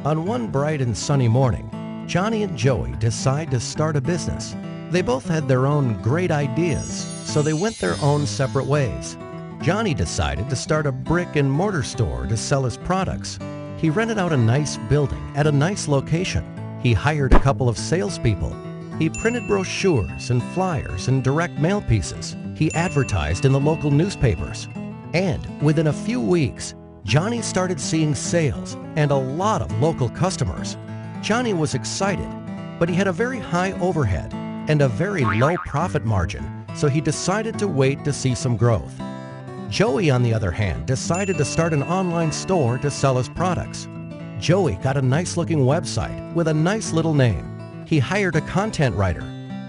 On one bright and sunny morning, Johnny and Joey decide to start a business. They both had their own great ideas, so they went their own separate ways. Johnny decided to start a brick and mortar store to sell his products. He rented out a nice building at a nice location. He hired a couple of salespeople. He printed brochures and flyers and direct mail pieces. He advertised in the local newspapers. And within a few weeks, Johnny started seeing sales and a lot of local customers. Johnny was excited, but he had a very high overhead and a very low profit margin, so he decided to wait to see some growth. Joey, on the other hand, decided to start an online store to sell his products. Joey got a nice-looking website with a nice little name. He hired a content writer.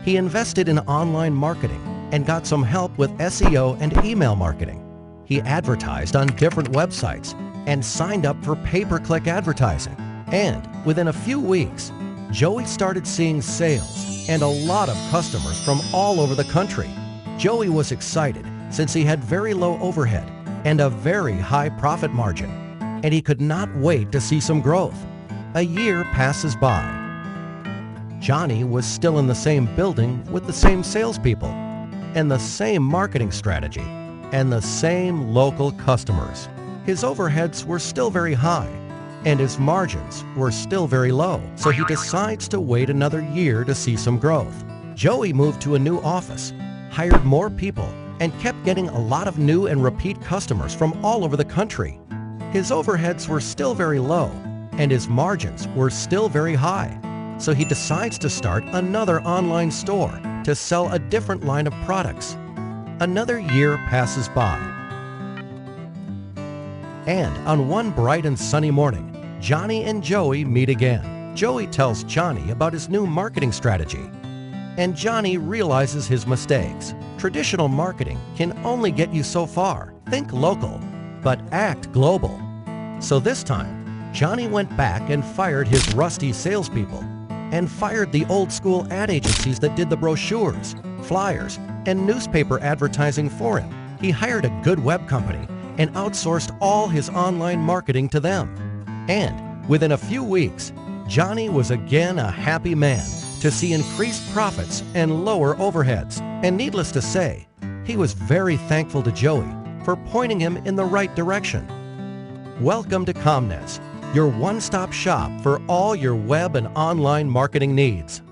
He invested in online marketing and got some help with SEO and email marketing. He advertised on different websites and signed up for pay-per-click advertising. And within a few weeks, Joey started seeing sales and a lot of customers from all over the country. Joey was excited since he had very low overhead and a very high profit margin, and he could not wait to see some growth. A year passes by. Johnny was still in the same building with the same salespeople and the same marketing strategy and the same local customers. His overheads were still very high and his margins were still very low, so he decides to wait another year to see some growth. Joey moved to a new office, hired more people, and kept getting a lot of new and repeat customers from all over the country. His overheads were still very low and his margins were still very high, so he decides to start another online store to sell a different line of products. Another year passes by. And on one bright and sunny morning, Johnny and Joey meet again. Joey tells Johnny about his new marketing strategy, and Johnny realizes his mistakes. Traditional marketing can only get you so far. Think local, but act global. So this time, Johnny went back and fired his rusty salespeople and fired the old-school ad agencies that did the brochures, flyers, and newspaper advertising for him. He hired a good web company and outsourced all his online marketing to them. And within a few weeks, Johnny was again a happy man to see increased profits and lower overheads. And needless to say, he was very thankful to Joey for pointing him in the right direction. Welcome to Comnes, your one-stop shop for all your web and online marketing needs.